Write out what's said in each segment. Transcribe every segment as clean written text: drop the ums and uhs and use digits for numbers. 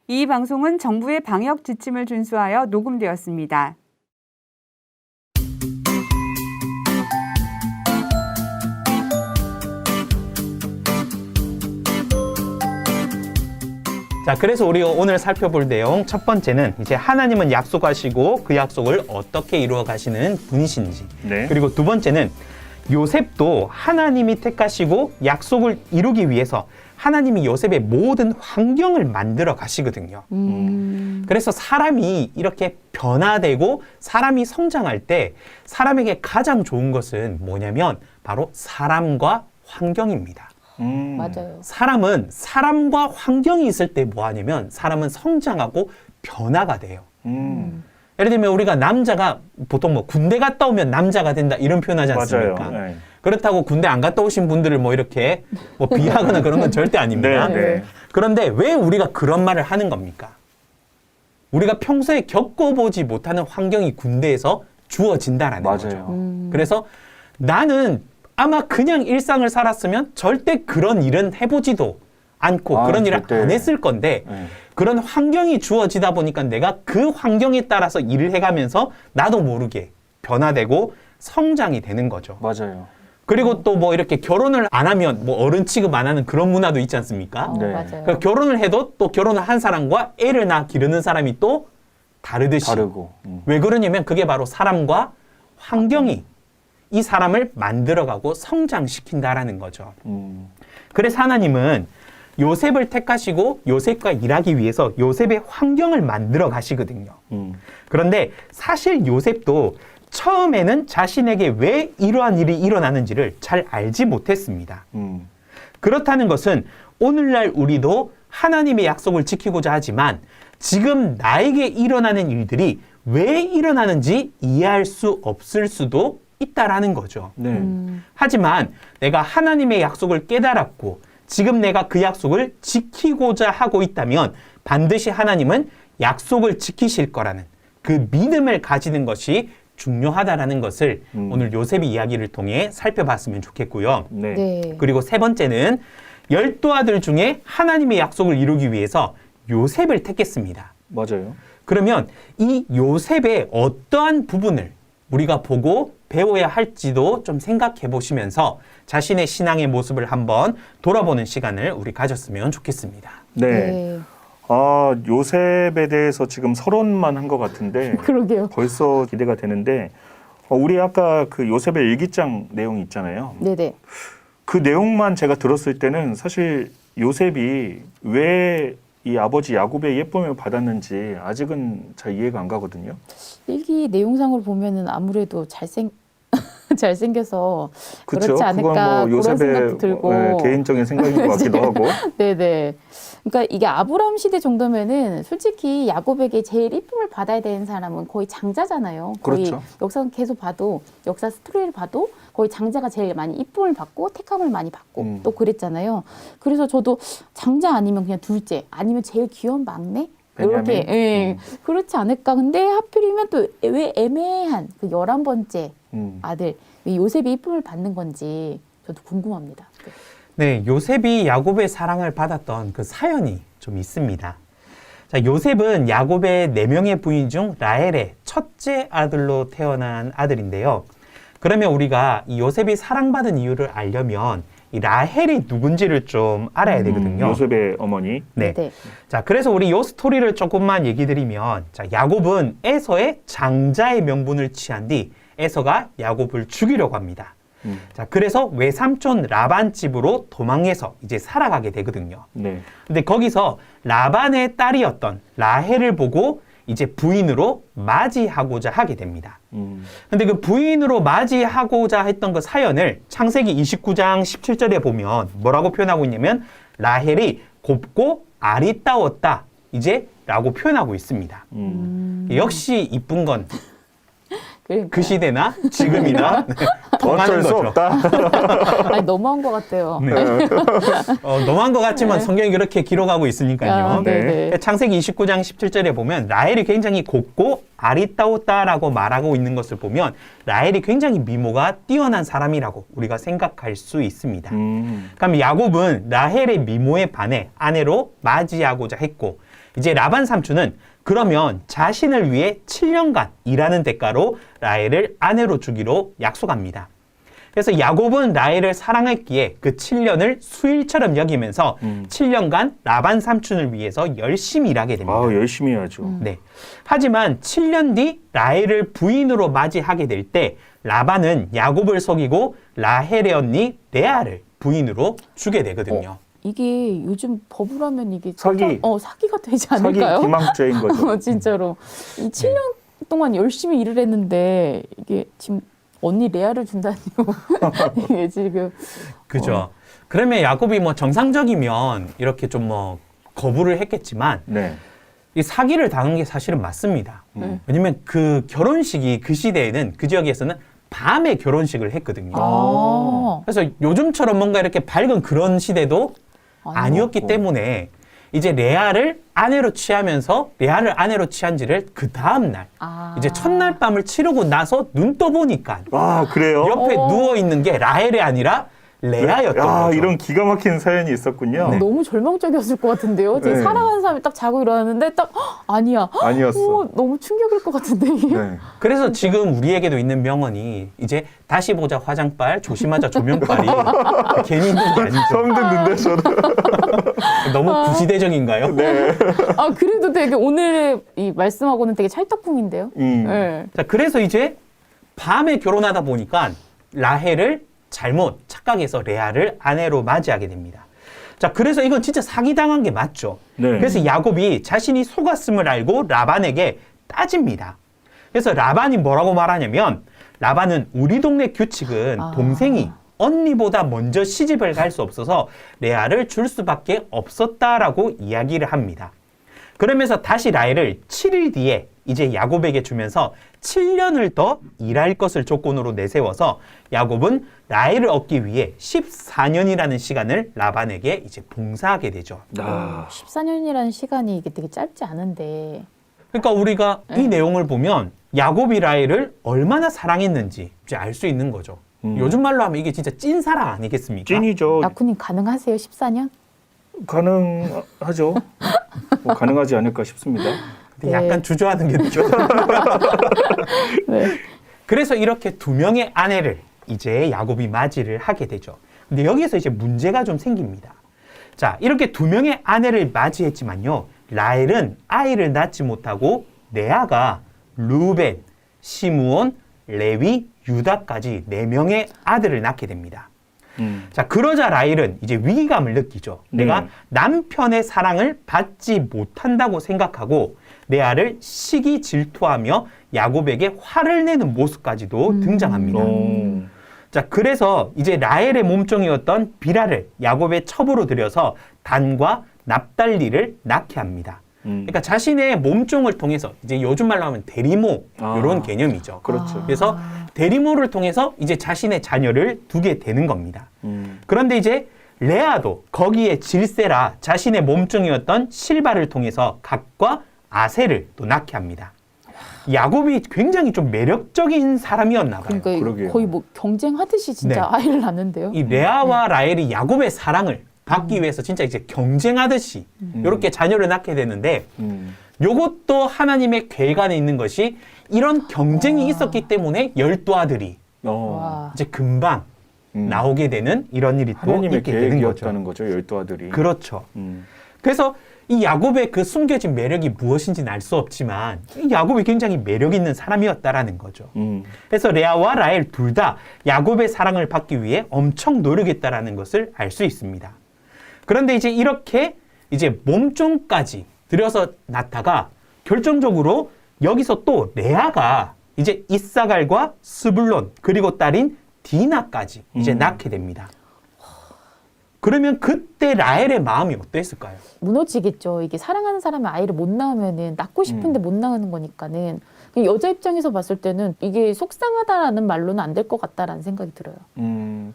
이 방송은 정부의 방역 지침을 준수하여 녹음되었습니다. 자, 그래서 우리가 오늘 살펴볼 내용 첫 번째는 이제 하나님은 약속하시고 그 약속을 어떻게 이루어 가시는 분이신지. 네. 그리고 두 번째는 요셉도 하나님이 택하시고 약속을 이루기 위해서 하나님이 요셉의 모든 환경을 만들어 가시거든요. 그래서 사람이 이렇게 변화되고 사람이 성장할 때 사람에게 가장 좋은 것은 뭐냐면 바로 사람과 환경입니다. 맞아요. 사람은 사람과 환경이 있을 때 뭐 하냐면 사람은 성장하고 변화가 돼요. 예를 들면 우리가 남자가 보통 뭐 군대 갔다 오면 남자가 된다 이런 표현하지 않습니까? 맞아요. 네. 그렇다고 군대 안 갔다 오신 분들을 뭐 이렇게 뭐 비하거나 그런 건 절대 아닙니다. 네, 네. 그런데 왜 우리가 그런 말을 하는 겁니까? 우리가 평소에 겪어보지 못하는 환경이 군대에서 주어진다라는 맞아요. 거죠. 그래서 나는 아마 그냥 일상을 살았으면 절대 그런 일은 해보지도 않고 그런 일을 절대. 안 했을 건데 네. 그런 환경이 주어지다 보니까 내가 그 환경에 따라서 일을 해가면서 나도 모르게 변화되고 성장이 되는 거죠. 맞아요. 그리고 또 뭐 이렇게 결혼을 안 하면 뭐 어른 취급 안 하는 그런 문화도 있지 않습니까? 네. 맞아요. 그러니까 결혼을 해도 또 결혼을 한 사람과 애를 낳아 기르는 사람이 또 다르듯이. 다르고. 왜 그러냐면 그게 바로 사람과 환경이 이 사람을 만들어가고 성장시킨다라는 거죠. 그래서 하나님은 요셉을 택하시고 요셉과 일하기 위해서 요셉의 환경을 만들어 가시거든요. 그런데 사실 요셉도 처음에는 자신에게 왜 이러한 일이 일어나는지를 잘 알지 못했습니다. 그렇다는 것은 오늘날 우리도 하나님의 약속을 지키고자 하지만 지금 나에게 일어나는 일들이 왜 일어나는지 이해할 수 없을 수도 있다라는 거죠. 네. 하지만 내가 하나님의 약속을 깨달았고 지금 내가 그 약속을 지키고자 하고 있다면 반드시 하나님은 약속을 지키실 거라는 그 믿음을 가지는 것이 중요하다라는 것을 오늘 요셉의 이야기를 통해 살펴봤으면 좋겠고요. 네. 네. 그리고 세 번째는 12 아들 중에 하나님의 약속을 이루기 위해서 요셉을 택했습니다. 맞아요. 그러면 이 요셉의 어떠한 부분을 우리가 보고 배워야 할지도 좀 생각해 보시면서 자신의 신앙의 모습을 한번 돌아보는 시간을 우리 가졌으면 좋겠습니다. 네. 네. 아, 요셉에 대해서 지금 서론만 한 것 같은데 그러게요. 벌써 기대가 되는데 우리 아까 그 요셉의 일기장 내용 있잖아요. 네네. 그 내용만 제가 들었을 때는 사실 요셉이 왜 이 아버지 야곱의 예쁨을 받았는지 아직은 잘 이해가 안 가거든요. 일기 내용상으로 보면은 아무래도 잘생겨서 그쵸? 그렇지 않을까 그건 뭐 그런 생각도 요셉의 들고. 개인적인 생각인 것 같기도 하고. 네네. 그러니까 이게 아브라함 시대 정도면은 솔직히 야곱에게 제일 이쁨을 받아야 되는 사람은 거의 장자잖아요. 거의 그렇죠. 역사 계속 봐도 역사 스토리를 봐도 거의 장자가 제일 많이 이쁨을 받고 택함을 많이 받고 또 그랬잖아요. 그래서 저도 장자 아니면 그냥 둘째 아니면 제일 귀여운 막내 이렇게 예, 그렇지 않을까. 근데 하필이면 또 왜 애매한 그 11번째 아들 왜 요셉이 이쁨을 받는 건지 저도 궁금합니다. 네, 요셉이 야곱의 사랑을 받았던 그 사연이 좀 있습니다. 자, 요셉은 야곱의 4명의 부인 중 라헬의 첫째 아들로 태어난 아들인데요. 그러면 우리가 이 요셉이 사랑받은 이유를 알려면 이 라헬이 누군지를 좀 알아야 되거든요. 요셉의 어머니. 네. 네. 자, 그래서 우리 요 스토리를 조금만 얘기 드리면, 자, 야곱은 에서의 장자의 명분을 취한 뒤 에서가 야곱을 죽이려고 합니다. 자, 그래서 외삼촌 라반 집으로 도망해서 이제 살아가게 되거든요. 네. 근데 거기서 라반의 딸이었던 라헬을 보고 이제 부인으로 맞이하고자 하게 됩니다. 근데 그 부인으로 맞이하고자 했던 그 사연을 창세기 29장 17절에 보면 뭐라고 표현하고 있냐면 라헬이 곱고 아리따웠다 이제 라고 표현하고 있습니다. 역시 이쁜 건 그 시대나 지금이나 어쩔 수 없다. 아니, 너무한 것 같아요. 네. 너무한 것 같지만 네. 성경이 그렇게 기록하고 있으니까요. 아, 네네. 창세기 29장 17절에 보면 라헬이 굉장히 곱고 아리따웠다라고 말하고 있는 것을 보면 라헬이 굉장히 미모가 뛰어난 사람이라고 우리가 생각할 수 있습니다. 그럼 야곱은 라헬의 미모에 반해 아내로 맞이하고자 했고 이제 라반 삼촌은 그러면 자신을 위해 7년간 일하는 대가로 라헬을 아내로 주기로 약속합니다. 그래서 야곱은 라헬을 사랑했기에 그 7년을 수일처럼 여기면서 7년간 라반 삼촌을 위해서 열심히 일하게 됩니다. 아, 열심히 해야죠. 네. 하지만 7년 뒤 라헬을 부인으로 맞이하게 될 때 라반은 야곱을 속이고 라헬의 언니 레아를 부인으로 주게 되거든요. 이게 요즘 법을 하면 이게 사기. 사기가 되지 사기 않을까요? 기망죄인 거죠. 진짜로 이 7년 동안 열심히 일을 했는데 이게 지금 언니 레아를 준다니요. 이게 지금 그죠. 그러면 야곱이 뭐 정상적이면 이렇게 좀 뭐 거부를 했겠지만 네. 이 사기를 당한 게 사실은 맞습니다. 왜냐면 그 결혼식이 그 시대에는 그 지역에서는 밤에 결혼식을 했거든요. 아. 그래서 요즘처럼 뭔가 이렇게 밝은 그런 시대도 아니었기 때문에 이제 레아를 아내로 취하면서 레아를 아내로 취한 지를 그 다음날 이제 첫날 밤을 치르고 나서 눈 떠보니까 아, 그래요? 옆에 누워있는 게 라헬이 아니라 레아였던 아, 거죠. 이런 기가 막힌 사연이 있었군요. 너무 절망적이었을 것 같은데요. 제가 네. 사랑하는 사람이 딱 자고 일어났는데 딱 아니야. 아니었어. 너무 충격일 것 같은데 이게. 네. 그래서 지금 우리에게도 있는 명언이 이제 다시 보자 화장빨, 조심하자 조명빨이 괜히 있는 게 아니죠. 처음 듣는데 저도. 너무 구시대적인가요? 네. 아 그래도 되게 오늘 이 말씀하고는 되게 찰떡궁인데요. 네. 자, 그래서 이제 밤에 결혼하다 보니까 라헬을 잘못 착각해서 레아를 아내로 맞이하게 됩니다. 자, 그래서 이건 진짜 사기당한 게 맞죠. 네. 그래서 야곱이 자신이 속았음을 알고 라반에게 따집니다. 그래서 라반이 뭐라고 말하냐면 라반은 우리 동네 규칙은 동생이 언니보다 먼저 시집을 갈 수 없어서 레아를 줄 수밖에 없었다라고 이야기를 합니다. 그러면서 다시 라헬을 7일 뒤에 이제 야곱에게 주면서 7년을 더 일할 것을 조건으로 내세워서 야곱은 라헬을 얻기 위해 14년이라는 시간을 라반에게 이제 봉사하게 되죠. 아, 14년이라는 시간이 이게 되게 짧지 않은데. 그러니까 우리가 이 내용을 보면 야곱이 라헬을 얼마나 사랑했는지 이제 알 수 있는 거죠. 요즘 말로 하면 이게 진짜 찐 사랑 아니겠습니까? 찐이죠. 나쿠님 가능하세요? 14년? 가능하죠. 뭐 가능하지 않을까 싶습니다. 근데 약간 주저하는 게 느껴져요. 네. 그래서 이렇게 두 명의 아내를 이제 야곱이 맞이를 하게 되죠. 근데 여기서 이제 문제가 좀 생깁니다. 자, 이렇게 두 명의 아내를 맞이했지만요. 라헬은 아이를 낳지 못하고 레아가 루벤, 시므온, 레위, 유다까지 4명의 아들을 낳게 됩니다. 자, 그러자 라헬은 이제 위기감을 느끼죠. 내가 남편의 사랑을 받지 못한다고 생각하고 레아를 시기 질투하며 야곱에게 화를 내는 모습까지도 등장합니다. 자, 그래서 이제 라헬의 몸종이었던 비라를 야곱의 첩으로 들여서 단과 납달리를 낳게 합니다. 그러니까 자신의 몸종을 통해서 이제 요즘 말로 하면 대리모 이런 개념이죠. 그렇죠. 그래서 대리모를 통해서 이제 자신의 자녀를 두게 되는 겁니다. 그런데 이제 레아도 거기에 질세라 자신의 몸종이었던 실바를 통해서 갓과 아셀을 또 낳게 합니다. 야곱이 굉장히 좀 매력적인 사람이었나 봐요. 그러니까 그러게요. 거의 뭐 경쟁하듯이 진짜 네. 아이를 낳는데요. 이 레아와 라헬이 야곱의 사랑을 받기 위해서 진짜 이제 경쟁하듯이 이렇게 자녀를 낳게 되는데 요것도 하나님의 계획안에 있는 것이 이런 경쟁이 있었기 때문에 12아들이 와. 이제 금방 나오게 되는 이런 일이 또 하나님의 있게 되는 거죠. 계획이었다는 거죠. 12아들이. 그렇죠. 그래서 이 야곱의 그 숨겨진 매력이 무엇인지는 알 수 없지만 이 야곱이 굉장히 매력 있는 사람이었다라는 거죠. 그래서 레아와 라헬 둘 다 야곱의 사랑을 받기 위해 엄청 노력했다라는 것을 알 수 있습니다. 그런데 이제 이렇게 이제 몸종까지 들여서 낳다가 결정적으로 여기서 또 레아가 이제 이사갈과 스불론 그리고 딸인 디나까지 이제 낳게 됩니다. 그러면 그때 라헬의 마음이 어땠을까요? 무너지겠죠. 이게 사랑하는 사람의 아이를 못 낳으면은 낳고 싶은데 못 낳는 거니까는 그냥 여자 입장에서 봤을 때는 이게 속상하다라는 말로는 안 될 것 같다라는 생각이 들어요.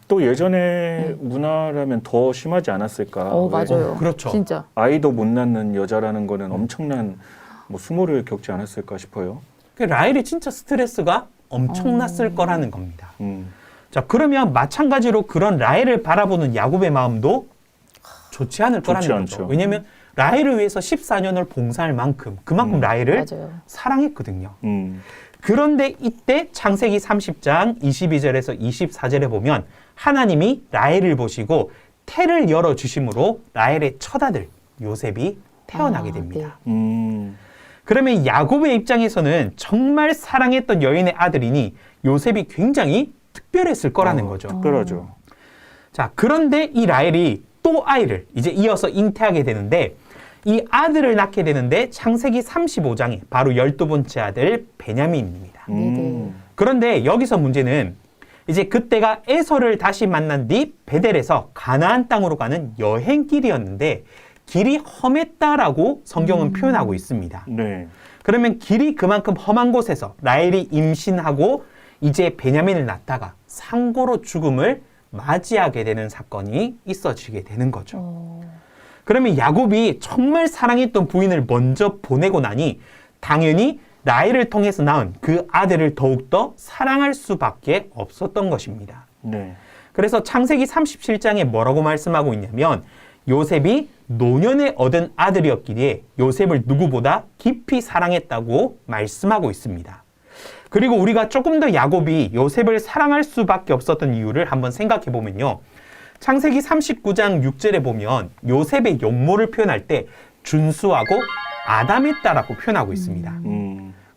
또 예전에 문화라면 더 심하지 않았을까. 왜 맞아요. 그렇죠. 진짜. 아이도 못 낳는 여자라는 거는 엄청난 뭐 수모를 겪지 않았을까 싶어요. 그 라헬이 진짜 스트레스가 엄청났을 거라는 겁니다. 자, 그러면 마찬가지로 그런 라헬을 바라보는 야곱의 마음도 좋지 않을 거라는 거죠. 않죠. 왜냐하면 라헬을 위해서 14년을 봉사할 만큼 그만큼 라헬을 맞아요. 사랑했거든요. 그런데 이때 창세기 30장 22절에서 24절에 보면 하나님이 라헬을 보시고 태를 열어주심으로 라헬의 첫아들 요셉이 태어나게 됩니다. 그러면 야곱의 입장에서는 정말 사랑했던 여인의 아들이니 요셉이 굉장히 특별했을 거라는 거죠. 특별하죠. 자, 그런데 이 라헬이 또 아이를 이제 이어서 잉태하게 되는데 이 아들을 낳게 되는데 창세기 35장에 바로 12번째 아들 베냐민입니다. 그런데 여기서 문제는 이제 그때가 에서를 다시 만난 뒤 베델에서 가나안 땅으로 가는 여행길이었는데 길이 험했다라고 성경은 표현하고 있습니다. 네. 그러면 길이 그만큼 험한 곳에서 라헬이 임신하고 이제 베냐민을 낳다가 상고로 죽음을 맞이하게 되는 사건이 있어지게 되는 거죠. 그러면 야곱이 정말 사랑했던 부인을 먼저 보내고 나니 당연히 라헬을 통해서 낳은 그 아들을 더욱더 사랑할 수밖에 없었던 것입니다. 네. 그래서 창세기 37장에 뭐라고 말씀하고 있냐면 요셉이 노년에 얻은 아들이었기에 요셉을 누구보다 깊이 사랑했다고 말씀하고 있습니다. 그리고 우리가 조금 더 야곱이 요셉을 사랑할 수밖에 없었던 이유를 한번 생각해 보면요. 창세기 39장 6절에 보면 요셉의 용모를 표현할 때 준수하고 아담했다라고 표현하고 있습니다.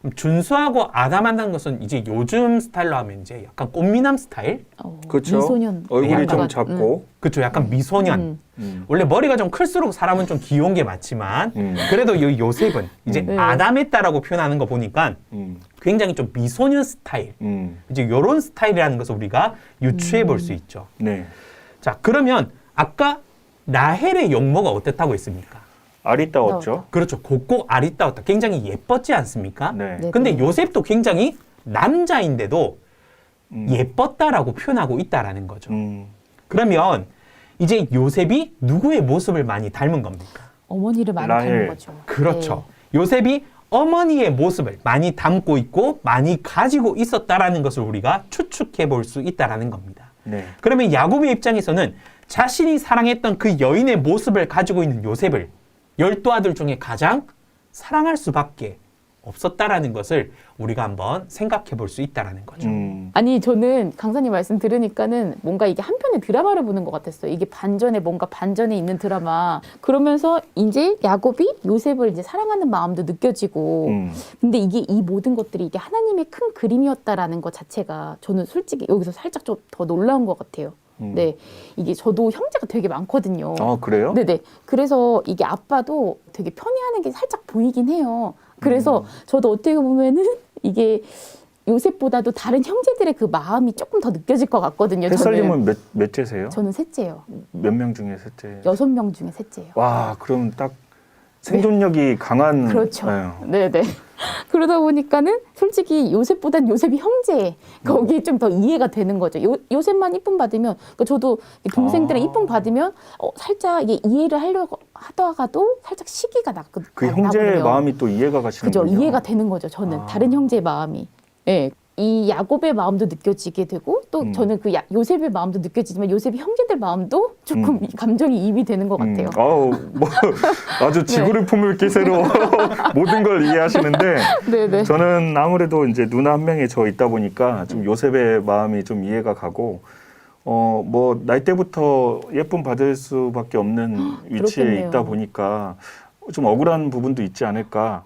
그럼 준수하고 아담한다는 것은 이제 요즘 스타일로 하면 이제 약간 꽃미남 스타일? 그렇죠. 미소년. 얼굴이 좀 약간, 작고. 그렇죠. 약간 미소년. 원래 머리가 좀 클수록 사람은 좀 귀여운 게 맞지만 그래도 이 요셉은 이제 네. 아담했다라고 표현하는 거 보니까 굉장히 좀 미소년 스타일. 이제 요런 스타일이라는 것을 우리가 유추해 볼 수 있죠. 네. 자, 그러면 아까 라헬의 용모가 어땠다고 했습니까? 아리따웠죠. 그렇죠. 곱고 아리따웠다. 굉장히 예뻤지 않습니까? 네. 네. 근데 요셉도 굉장히 남자인데도 예뻤다라고 표현하고 있다라는 거죠. 그러면 이제 요셉이 누구의 모습을 많이 닮은 겁니까? 어머니를 많이 라헬. 닮은 거죠. 그렇죠. 요셉이 어머니의 모습을 많이 담고 있고 많이 가지고 있었다라는 것을 우리가 추측해 볼 수 있다라는 겁니다. 네. 그러면 야곱의 입장에서는 자신이 사랑했던 그 여인의 모습을 가지고 있는 요셉을 12아들 중에 가장 사랑할 수밖에 없었다라는 것을 우리가 한번 생각해 볼 수 있다라는 거죠. 아니 저는 강사님 말씀 들으니까는 뭔가 이게 한 편의 드라마를 보는 것 같았어요. 이게 반전에 뭔가 반전에 있는 드라마. 그러면서 이제 야곱이 요셉을 이제 사랑하는 마음도 느껴지고. 근데 이게 이 모든 것들이 이게 하나님의 큰 그림이었다라는 것 자체가 저는 솔직히 여기서 살짝 좀 더 놀라운 것 같아요. 네, 이게 저도 형제가 되게 많거든요. 아, 그래요? 네네. 그래서 이게 아빠도 되게 편애하는 게 살짝 보이긴 해요. 그래서 저도 어떻게 보면은 이게 요셉보다도 다른 형제들의 그 마음이 조금 더 느껴질 것 같거든요. 햇살님은 몇째세요? 저는 셋째예요. 몇 명 중에 셋째? 6명 중에 셋째예요. 와, 그럼 딱 생존력이 강한. 그렇죠. 네. 네네. 그러다 보니까는 솔직히 요셉보단 요셉이 형제 거기에 좀 더 이해가 되는 거죠. 요셉만 이쁨 받으면 그러니까 저도 동생들은 이쁨 받으면 살짝 이게 이해를 하려고 하다가도 살짝 시기가 나거든요. 그 형제의 마음이 또 이해가 가시는군요. 그죠. 이해가 되는 거죠. 저는 다른 형제의 마음이. 네. 이 야곱의 마음도 느껴지게 되고 또 저는 그 요셉의 마음도 느껴지지만 요셉의 형제들 마음도 조금 감정이 이입이 되는 것 같아요. 아우, 뭐 아주 지구를 품을 기세로 모든 걸 이해하시는데 네네. 저는 아무래도 이제 누나 한 명이 저 있다 보니까 좀 요셉의 마음이 좀 이해가 가고 뭐 나이 때부터 예쁨 받을 수밖에 없는 위치에 그렇겠네요. 있다 보니까 좀 억울한 부분도 있지 않을까.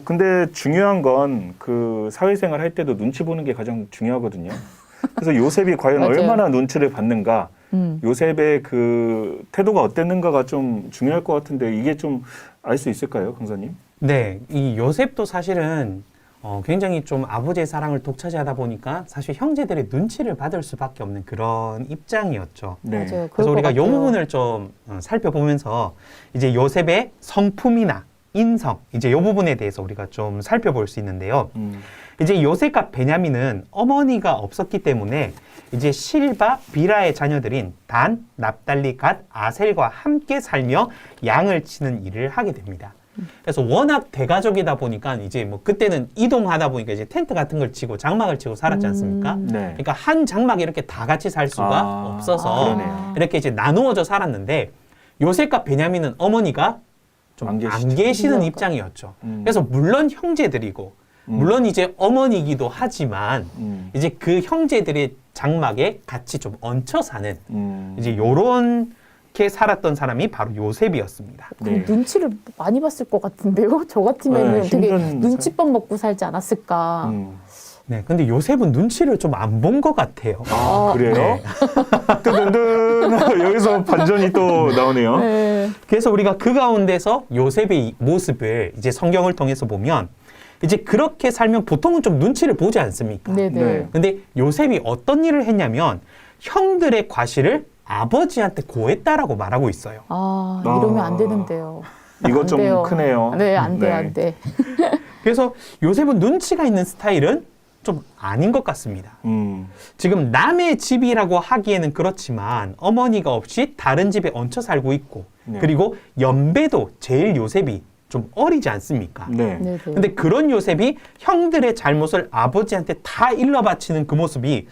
근데 중요한 건 그 사회생활 할 때도 눈치 보는 게 가장 중요하거든요. 그래서 요셉이 과연 맞아요. 얼마나 눈치를 받는가, 요셉의 그 태도가 어땠는가가 좀 중요할 것 같은데 이게 좀 알 수 있을까요, 강사님? 네, 이 요셉도 사실은 굉장히 좀 아버지의 사랑을 독차지하다 보니까 사실 형제들의 눈치를 받을 수밖에 없는 그런 입장이었죠. 네. 맞아요. 그래서 우리가 이 요 부분을 좀 살펴보면서 이제 요셉의 성품이나 인성, 이제 이 부분에 대해서 우리가 좀 살펴볼 수 있는데요. 이제 요셉과 베냐민은 어머니가 없었기 때문에 이제 실바, 비라의 자녀들인 단, 납달리, 갓, 아셀과 함께 살며 양을 치는 일을 하게 됩니다. 그래서 워낙 대가족이다 보니까 이제 뭐 그때는 이동하다 보니까 이제 텐트 같은 걸 치고 장막을 치고 살았지 않습니까? 네. 그러니까 한 장막에 이렇게 다 같이 살 수가 없어서 그러네요. 이렇게 이제 나누어져 살았는데 요셉과 베냐민은 어머니가 좀 안 안 계시죠. 계시는 입장이었죠. 그래서 물론 형제들이고 물론 이제 어머니이기도 하지만 이제 그 형제들의 장막에 같이 좀 얹혀 사는 이제 요렇게 살았던 사람이 바로 요셉이었습니다. 그럼 네. 눈치를 많이 봤을 것 같은데요. 저 같으면 네, 되게 힘든 눈치밥 먹고 살지 않았을까. 네, 근데 요셉은 눈치를 좀 안 본 것 같아요. 아, 그래요? 네. 뜨든든 여기서 반전이 또 나오네요. 네. 그래서 우리가 그 가운데서 요셉의 모습을 이제 성경을 통해서 보면 이제 그렇게 살면 보통은 좀 눈치를 보지 않습니까? 네네. 네. 근데 요셉이 어떤 일을 했냐면 형들의 과실을 아버지한테 고했다라고 말하고 있어요. 아, 아. 이러면 안 되는데요. 이것 안 좀 돼요. 크네요. 네, 안 돼, 네. 안 돼. 그래서 요셉은 눈치가 있는 스타일은 좀 아닌 것 같습니다. 지금 남의 집이라고 하기에는 그렇지만 어머니가 없이 다른 집에 얹혀 살고 있고 네. 그리고 연배도 제일 요셉이 좀 어리지 않습니까? 네. 네네. 근데 그런 요셉이 형들의 잘못을 아버지한테 다 일러바치는 그 모습이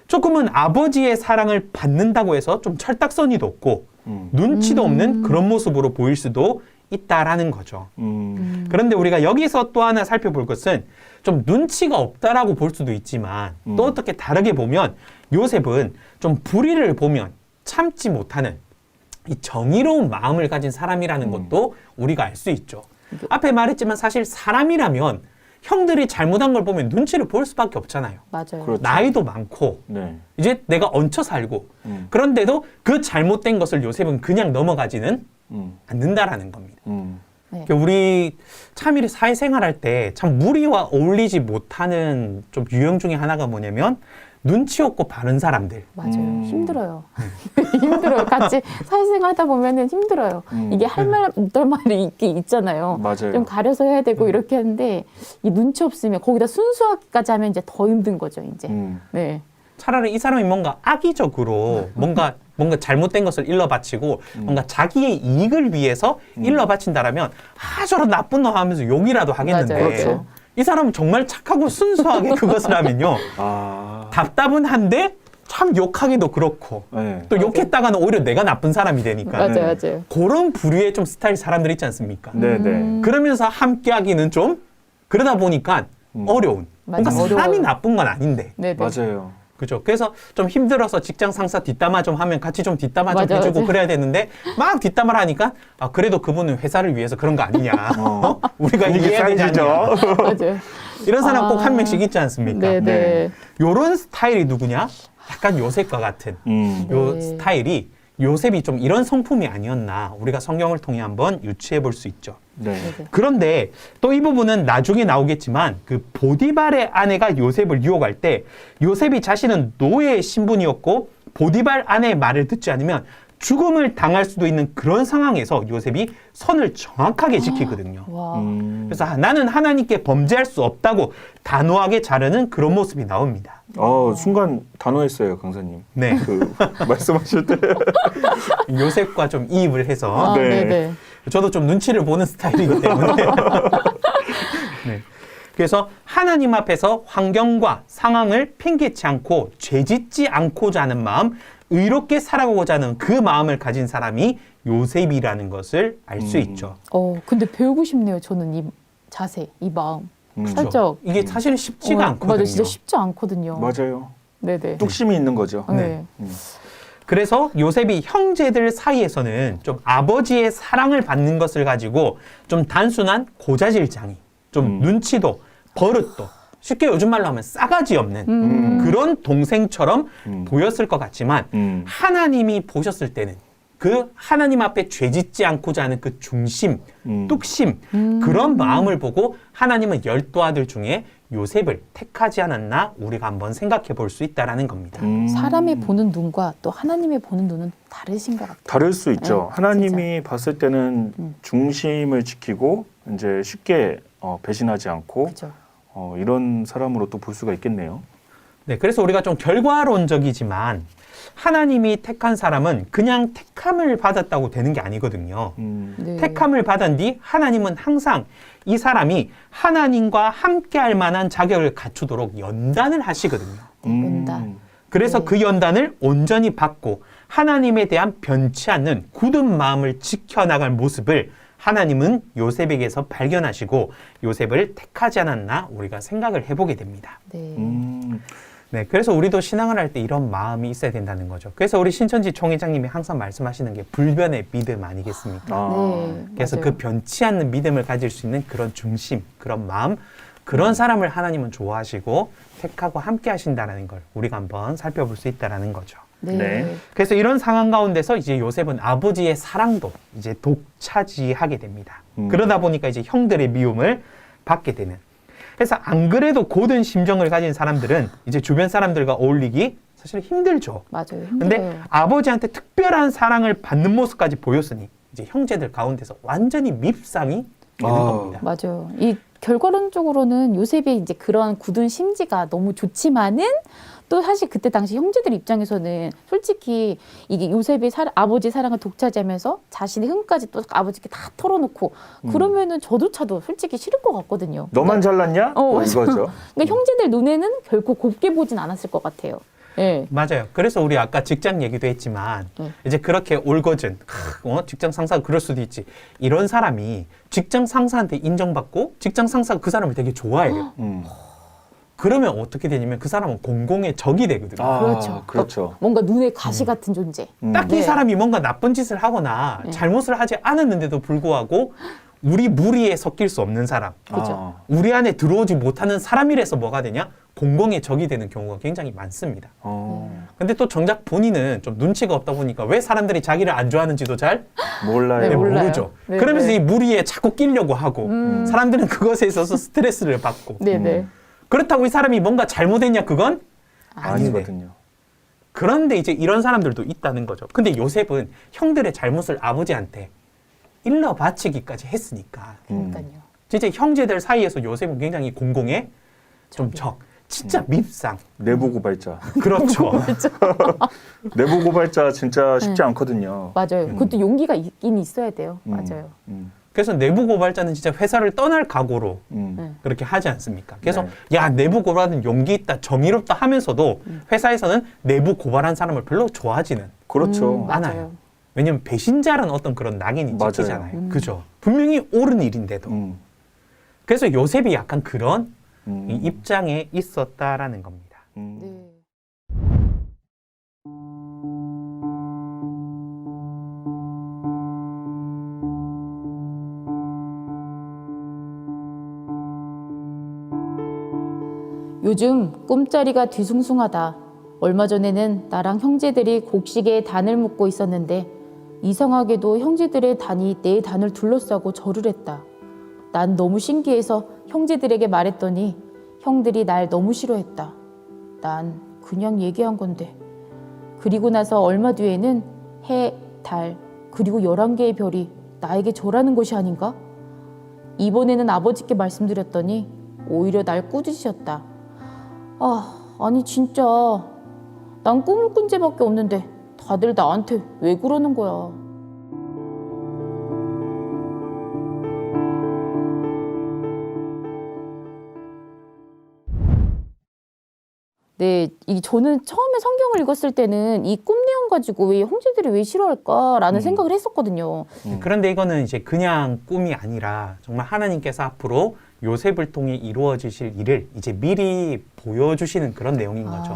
조금은 아버지의 사랑을 받는다고 해서 좀 철딱서니도 없고 눈치도 없는 그런 모습으로 보일 수도 있다라는 거죠. 그런데 우리가 여기서 또 하나 살펴볼 것은 좀 눈치가 없다라고 볼 수도 있지만 또 어떻게 다르게 보면 요셉은 좀 불의를 보면 참지 못하는 이 정의로운 마음을 가진 사람이라는 것도 우리가 알 수 있죠. 앞에 말했지만 사실 사람이라면 형들이 잘못한 걸 보면 눈치를 볼 수밖에 없잖아요. 맞아요. 그렇죠. 나이도 많고 네. 이제 내가 얹혀 살고 그런데도 그 잘못된 것을 요셉은 그냥 넘어가지는 않는다라는 겁니다. 네. 그러니까 우리 참 이 사회생활할 때 참 무리와 어울리지 못하는 좀 유형 중에 하나가 뭐냐면 눈치 없고 바른 사람들. 맞아요. 힘들어요. 힘들어요. 같이 사회생활 하다 보면은 힘들어요. 이게 할 말, 못할 말이 있긴 있잖아요. 맞아요. 좀 가려서 해야 되고 이렇게 하는데 이 눈치 없으면 거기다 순수하기까지 하면 이제 더 힘든 거죠, 이제. 네. 차라리 이 사람이 뭔가 악의적으로 뭔가 잘못된 것을 일러바치고 뭔가 자기의 이익을 위해서 일러바친다라면 아 저런 나쁜 놈 하면서 욕이라도 하겠는데 맞아요. 그렇죠. 이 사람은 정말 착하고 순수하게 그것을 하면요 아. 답답은 한데 참 욕하기도 그렇고 네. 또 욕했다가는 오히려 내가 나쁜 사람이 되니까 맞아요, 네. 맞아요. 그런 부류의 좀 스타일 사람들 있지 않습니까? 네네. 그러면서 함께하기는 좀 그러다 보니까 어려운. 뭔가 맞아, 사람이 어려워요. 나쁜 건 아닌데. 네네. 맞아요. 그죠? 그래서 좀 힘들어서 직장 상사 뒷담화 좀 하면 같이 좀 뒷담화 좀 맞아, 해주고 맞아. 그래야 되는데 막 뒷담화를 하니까 아 그래도 그분은 회사를 위해서 그런 거 아니냐? 어. 우리가 분위기 이해해야 되지 않냐? 쌓이죠. 맞아요. 이런 사람 꼭 한 아. 명씩 있지 않습니까? 네네. 네. 요런 스타일이 누구냐? 약간 요셉과 같은 요 네. 스타일이 요셉이 좀 이런 성품이 아니었나 우리가 성경을 통해 한번 유추해 볼 수 있죠. 네. 네네. 그런데 또 이 부분은 나중에 나오겠지만 그 보디발의 아내가 요셉을 유혹할 때 요셉이 자신은 노예의 신분이었고 보디발 아내의 말을 듣지 않으면 죽음을 당할 수도 있는 그런 상황에서 요셉이 선을 정확하게 지키거든요. 와. 그래서 나는 하나님께 범죄할 수 없다고 단호하게 자르는 그런 모습이 나옵니다. 순간 단호했어요, 강사님. 네. 그 말씀하실 때. 요셉과 좀 이입을 해서 아, 네. 네네. 저도 좀 눈치를 보는 스타일이기 때문에. 네. 그래서 하나님 앞에서 환경과 상황을 핑계치 않고 죄짓지 않고자 하는 마음, 의롭게 살아가고자 하는 그 마음을 가진 사람이 요셉이라는 것을 알 수 있죠. 근데 배우고 싶네요. 저는 이 자세, 이 마음. 살짝. 이게 사실은 쉽지가 않거든요. 맞아요. 진짜 쉽지 않거든요. 맞아요. 네네. 뚝심이 있는 거죠. 네. 그래서 요셉이 형제들 사이에서는 좀 아버지의 사랑을 받는 것을 가지고 좀 단순한 고자질장이, 좀 눈치도 버릇도 쉽게 요즘 말로 하면 싸가지 없는 그런 동생처럼 보였을 것 같지만 하나님이 보셨을 때는 그 하나님 앞에 죄짓지 않고자 하는 그 중심, 뚝심 그런 마음을 보고 하나님은 12 아들 중에 요셉을 택하지 않았나 우리가 한번 생각해 볼 수 있다라는 겁니다. 사람이 보는 눈과 또 하나님의 보는 눈은 다르신 것 같아요. 다를 수 있죠. 네, 하나님이 봤을 때는 중심을 지키고 이제 쉽게 배신하지 않고 그죠. 이런 사람으로 또 볼 수가 있겠네요. 네, 그래서 우리가 좀 결과론적이지만 하나님이 택한 사람은 그냥 택함을 받았다고 되는 게 아니거든요. 네. 택함을 받은 뒤 하나님은 항상 이 사람이 하나님과 함께할 만한 자격을 갖추도록 연단을 하시거든요. 연단. 그래서 네. 그 연단을 온전히 받고 하나님에 대한 변치 않는 굳은 마음을 지켜나갈 모습을 하나님은 요셉에게서 발견하시고 요셉을 택하지 않았나 우리가 생각을 해보게 됩니다. 네. 네, 그래서 우리도 신앙을 할 때 이런 마음이 있어야 된다는 거죠. 그래서 우리 신천지 총회장님이 항상 말씀하시는 게 불변의 믿음 아니겠습니까? 네. 그래서 맞아요. 그 변치 않는 믿음을 가질 수 있는 그런 중심, 그런 마음, 그런 사람을 하나님은 좋아하시고 택하고 함께 하신다는 걸 우리가 한번 살펴볼 수 있다는 거죠. 네. 네. 그래서 이런 상황 가운데서 이제 요셉은 아버지의 사랑도 이제 독차지하게 됩니다. 그러다 보니까 이제 형들의 미움을 받게 되는. 그래서 안 그래도 고든 심정을 가진 사람들은 이제 주변 사람들과 어울리기 사실 힘들죠. 맞아요. 근데 힘들어요. 아버지한테 특별한 사랑을 받는 모습까지 보였으니 이제 형제들 가운데서 완전히 밉상이 되는 겁니다. 맞아요. 이 결과론적으로는 요셉의 이제 그런 굳은 심지가 너무 좋지만은 또 사실 그때 당시 형제들 입장에서는 솔직히 이게 요셉이 아버지 사랑을 독차지하면서 자신의 흥까지 또 아버지께 다 털어놓고 그러면은 저조차도 솔직히 싫을 것 같거든요. 너만 잘났냐? 뭐 맞아. 이거죠. 그러니까 형제들 눈에는 결코 곱게 보진 않았을 것 같아요. 예. 맞아요. 그래서 우리 아까 직장 얘기도 했지만 이제 그렇게 올거진 직장 상사가 그럴 수도 있지. 이런 사람이 직장 상사한테 인정받고 직장 상사가 그 사람을 되게 좋아해요. 그러면 어떻게 되냐면 그 사람은 공공의 적이 되거든요. 그렇죠. 그렇죠. 뭔가 눈에 가시 같은 존재. 딱히 이 네. 사람이 뭔가 나쁜 짓을 하거나 잘못을 하지 않았는데도 불구하고 우리 무리에 섞일 수 없는 사람, 그죠. 우리 안에 들어오지 못하는 사람이라서 뭐가 되냐? 공공의 적이 되는 경우가 굉장히 많습니다. 근데 또 정작 본인은 좀 눈치가 없다 보니까 왜 사람들이 자기를 안 좋아하는지도 잘 몰라요. 네, 몰라요. 모르죠. 네, 그러면서 네. 이 무리에 자꾸 끼려고 하고 사람들은 그것에 있어서 스트레스를 받고 네네. 그렇다고 이 사람이 뭔가 잘못했냐? 그건 아닌데. 아니거든요. 그런데 이제 이런 사람들도 있다는 거죠. 근데 요셉은 형들의 잘못을 아버지한테 일러 바치기까지 했으니까 그러니까요. 진짜 형제들 사이에서 요셉은 굉장히 공공의 좀 적, 진짜 밉상. 내부 고발자. 그렇죠. 내부 고발자 진짜 쉽지 않거든요. 맞아요. 그것도 용기가 있긴 있어야 돼요. 맞아요. 그래서 내부 고발자는 진짜 회사를 떠날 각오로 음. 그렇게 하지 않습니까? 그래서 네. 야, 내부 고발은 용기 있다, 정의롭다 하면서도 회사에서는 내부 고발한 사람을 별로 좋아하지는 그렇죠. 않아요. 왜냐면 배신자라는 어떤 그런 낙인이 맞아요. 찍히잖아요. 그죠? 분명히 옳은 일인데도. 그래서 요셉이 약간 그런 이 입장에 있었다라는 겁니다. 네. 요즘 꿈자리가 뒤숭숭하다. 얼마 전에는 나랑 형제들이 곡식에 단을 묶고 있었는데 이상하게도 형제들의 단이 내 단을 둘러싸고 절을 했다. 난 너무 신기해서 형제들에게 말했더니 형들이 날 너무 싫어했다. 난 그냥 얘기한 건데. 그리고 나서 얼마 뒤에는 해, 달, 그리고 11개의 별이 나에게 절하는 것이 아닌가? 이번에는 아버지께 말씀드렸더니 오히려 날 꾸짖으셨다. 아니 진짜 난 꿈을 꾼 죄밖에 없는데 다들 나한테 왜 그러는 거야. 네, 저는 처음에 성경을 읽었을 때는 이 꿈 내용 가지고 왜 형제들이 왜 싫어할까라는 생각을 했었거든요. 그런데 이거는 이제 그냥 꿈이 아니라 정말 하나님께서 앞으로 요셉을 통해 이루어지실 일을 이제 미리 보여주시는 그런 내용인 거죠.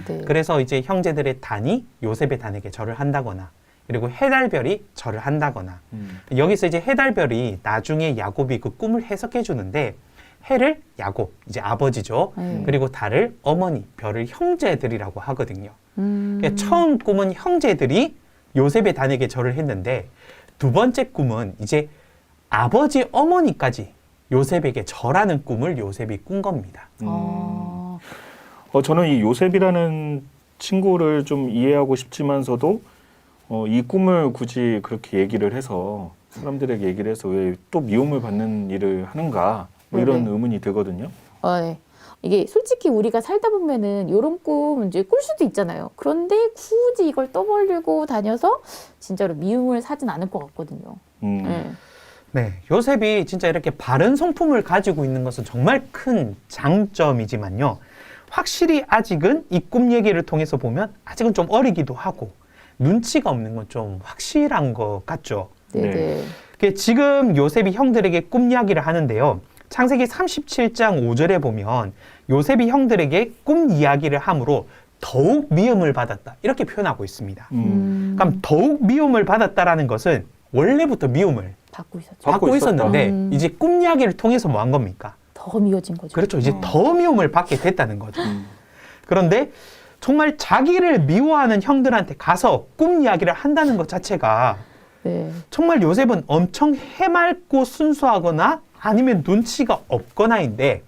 네. 그래서 이제 형제들의 단이 요셉의 단에게 절을 한다거나 그리고 해달별이 절을 한다거나 여기서 이제 해달별이 나중에 야곱이 그 꿈을 해석해 주는데 해를 야곱, 이제 아버지죠. 그리고 달을 어머니, 별을 형제들이라고 하거든요. 그러니까 처음 꿈은 형제들이 요셉의 단에게 절을 했는데 두 번째 꿈은 이제 아버지, 어머니까지 요셉에게 절하는 꿈을 요셉이 꾼 겁니다. 저는 이 요셉이라는 친구를 좀 이해하고 싶지만서도 이 꿈을 굳이 그렇게 얘기를 해서 사람들에게 얘기를 해서 왜 또 미움을 받는 일을 하는가 뭐 이런 네네. 의문이 들거든요. 네. 이게 솔직히 우리가 살다 보면은 이런 꿈 이제 꿀 수도 있잖아요. 그런데 굳이 이걸 떠벌리고 다녀서 진짜로 미움을 사진 않을 것 같거든요. 네. 네, 요셉이 진짜 이렇게 바른 성품을 가지고 있는 것은 정말 큰 장점이지만요. 확실히 아직은 이 꿈 얘기를 통해서 보면 아직은 좀 어리기도 하고 눈치가 없는 건 좀 확실한 것 같죠. 네네. 네. 지금 요셉이 형들에게 꿈 이야기를 하는데요. 창세기 37장 5절에 보면 요셉이 형들에게 꿈 이야기를 함으로 더욱 미움을 받았다. 이렇게 표현하고 있습니다. 그럼 더욱 미움을 받았다라는 것은 원래부터 미움을 받고 있었죠. 받고 있었는데 이제 꿈 이야기를 통해서 뭐 한 겁니까? 더 미워진 거죠. 그렇죠. 이제 더 미움을 받게 됐다는 거죠. 그런데 정말 자기를 미워하는 형들한테 가서 꿈 이야기를 한다는 것 자체가 네. 정말 요셉은 엄청 해맑고 순수하거나 아니면 눈치가 없거나인데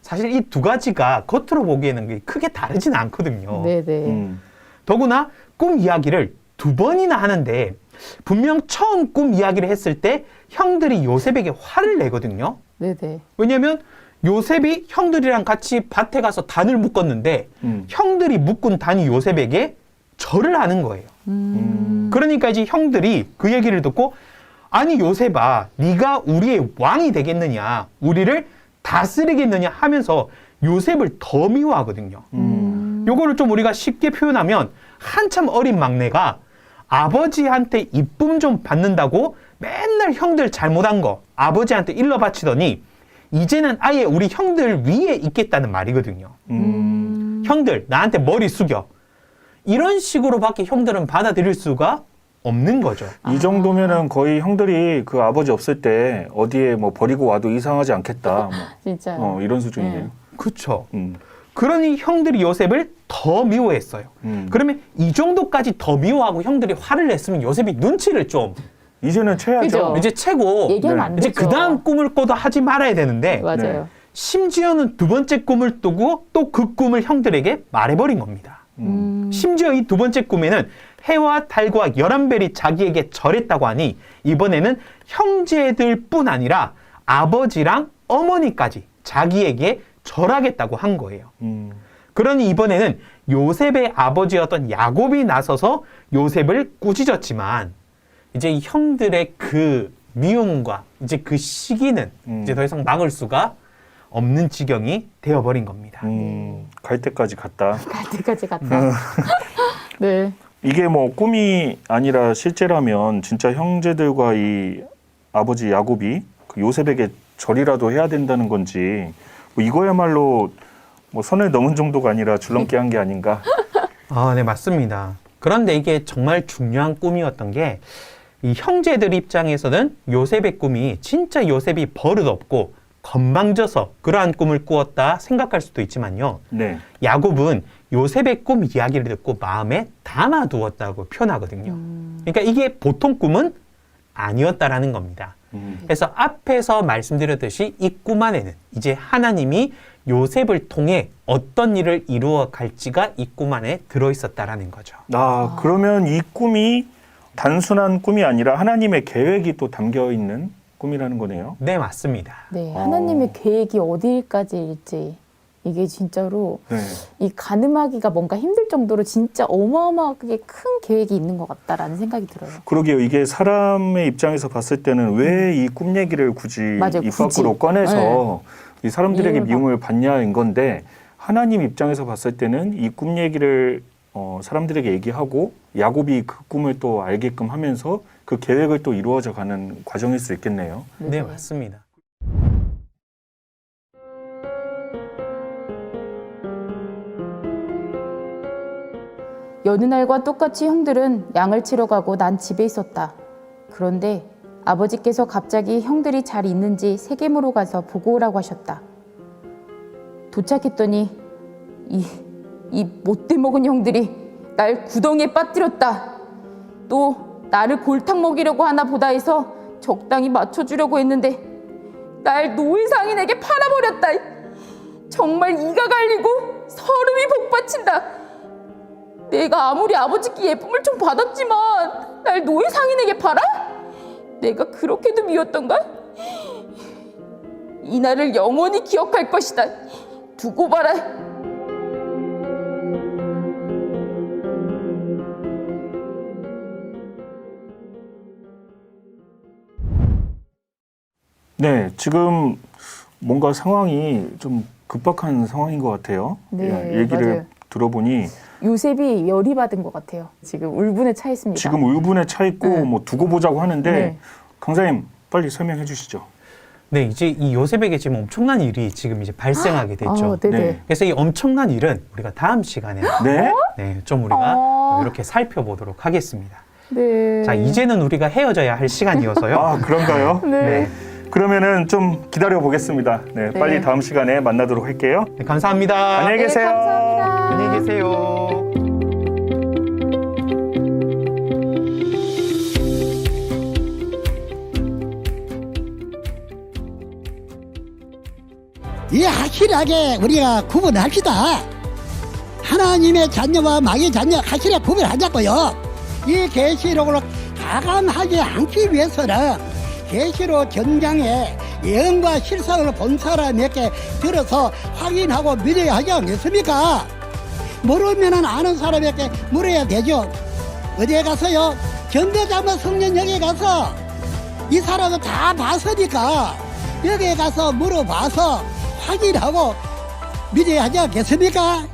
사실 이 두 가지가 겉으로 보기에는 크게 다르진 않거든요. 네네. 더구나 꿈 이야기를 두 번이나 하는데 분명 처음 꿈 이야기를 했을 때 형들이 요셉에게 화를 내거든요. 네네. 왜냐하면 요셉이 형들이랑 같이 밭에 가서 단을 묶었는데 형들이 묶은 단이 요셉에게 절을 하는 거예요. 그러니까 이제 형들이 그 얘기를 듣고 아니 요셉아 네가 우리의 왕이 되겠느냐 우리를 다스리겠느냐 하면서 요셉을 더 미워하거든요. 요거를 좀 우리가 쉽게 표현하면 한참 어린 막내가 아버지한테 이쁨 좀 받는다고 맨날 형들 잘못한 거 아버지한테 일러 바치더니 이제는 아예 우리 형들 위에 있겠다는 말이거든요. 형들 나한테 머리 숙여. 이런 식으로밖에 형들은 받아들일 수가 없는 거죠. 이 정도면은 거의 형들이 그 아버지 없을 때 어디에 뭐 버리고 와도 이상하지 않겠다. 진짜. 이런 수준이네요. 네. 그렇죠. 그러니 형들이 요셉을 더 미워했어요. 그러면 이 정도까지 더 미워하고 형들이 화를 냈으면 요셉이 눈치를 좀 이제는 채야죠. 그죠? 이제 채고 얘기하면 안 이제 되죠. 그 다음 꿈을 꿔도 하지 말아야 되는데 맞아요. 네. 심지어는 두 번째 꿈을 꾸고 또 그 꿈을 형들에게 말해버린 겁니다. 심지어 이 두 번째 꿈에는 해와 달과 11별이 자기에게 절했다고 하니 이번에는 형제들뿐 아니라 아버지랑 어머니까지 자기에게 절하겠다고 한 거예요. 그러니 이번에는 요셉의 아버지였던 야곱이 나서서 요셉을 꾸짖었지만 이제 이 형들의 그 미움과 이제 그 시기는 이제 더 이상 막을 수가 없는 지경이 되어버린 겁니다. 갈 때까지 갔다. 갈 때까지 갔다. 네. 이게 뭐 꿈이 아니라 실제라면 진짜 형제들과 이 아버지 야곱이 그 요셉에게 절이라도 해야 된다는 건지 뭐 이거야말로 뭐 선을 넘은 정도가 아니라 줄넘기 한 게 아닌가. 네, 맞습니다. 그런데 이게 정말 중요한 꿈이었던 게 이 형제들 입장에서는 요셉의 꿈이 진짜 요셉이 버릇없고 건방져서 그러한 꿈을 꾸었다 생각할 수도 있지만요. 네. 야곱은 요셉의 꿈 이야기를 듣고 마음에 담아두었다고 표현하거든요. 그러니까 이게 보통 꿈은 아니었다라는 겁니다. 그래서 앞에서 말씀드렸듯이 이 꿈 안에는 이제 하나님이 요셉을 통해 어떤 일을 이루어 갈지가 이 꿈 안에 들어있었다라는 거죠. 그러면 이 꿈이 단순한 꿈이 아니라 하나님의 계획이 또 담겨 있는 꿈이라는 거네요. 네, 맞습니다. 네. 하나님의 계획이 어디까지일지 이게 진짜로 네. 이 가늠하기가 뭔가 힘들 정도로 진짜 어마어마하게 큰 계획이 있는 것 같다라는 생각이 들어요. 그러게요. 이게 사람의 입장에서 봤을 때는 왜 이 꿈 얘기를 굳이 맞아요, 입 굳이. 밖으로 꺼내서 이 사람들에게 미움을 미움을 받냐인 건데 하나님 입장에서 봤을 때는 이 꿈 얘기를 사람들에게 얘기하고 야곱이 그 꿈을 또 알게끔 하면서 그 계획을 또 이루어져 가는 과정일 수 있겠네요. 네, 맞습니다. 여느 날과 똑같이 형들은 양을 치러 가고 난 집에 있었다. 그런데 아버지께서 갑자기 형들이 잘 있는지 세겜으로 가서 보고 오라고 하셨다. 도착했더니 이 못돼 먹은 형들이 날 구덩이에 빠뜨렸다. 또 나를 골탕 먹이려고 하나 보다 해서 적당히 맞춰주려고 했는데 날 노예 상인에게 팔아버렸다. 정말 이가 갈리고 서름이 복받친다. 내가 아무리 아버지께 예쁨을 좀 받았지만 날 노예 상인에게 팔아? 내가 그렇게도 미웠던가? 이 날을 영원히 기억할 것이다. 두고 봐라. 네, 지금 뭔가 상황이 좀 급박한 상황인 것 같아요. 네, 얘기를 맞아요. 들어보니 요셉이 열이 받은 것 같아요. 지금 울분에 차 있습니다. 지금 울분에 차 있고 네. 뭐 두고 보자고 하는데 네. 강사님 빨리 설명해 주시죠. 네, 이제 이 요셉에게 지금 엄청난 일이 지금 이제 발생하게 됐죠. 네네. 네. 그래서 이 엄청난 일은 우리가 다음 시간에 네. 네, 좀 우리가 어. 이렇게 살펴보도록 하겠습니다. 네. 자, 이제는 우리가 헤어져야 할 시간이어서요. 아, 그런가요? 네. 그러면은 좀 기다려 보겠습니다. 네, 네. 빨리 다음 시간에 만나도록 할게요. 네, 감사합니다. 안녕히 계세요. 네, 감사합니다. 안녕히 계세요. 이 확실하게 우리가 구분합시다. 하나님의 자녀와 마귀의 자녀 확실하게 구분하자고요. 이 계시록을 가감하지 않기 위해서는 계시록 전장에 예언과 실상을 본 사람에게 들어서 확인하고 믿어야 하지 않겠습니까? 모르면 아는 사람에게 물어야 되죠. 어디에 가서요? 전도자문 성전역에 가서 이 사람은 다 봤으니까 여기에 가서 물어봐서 확인하고 믿어야 하지 않겠습니까?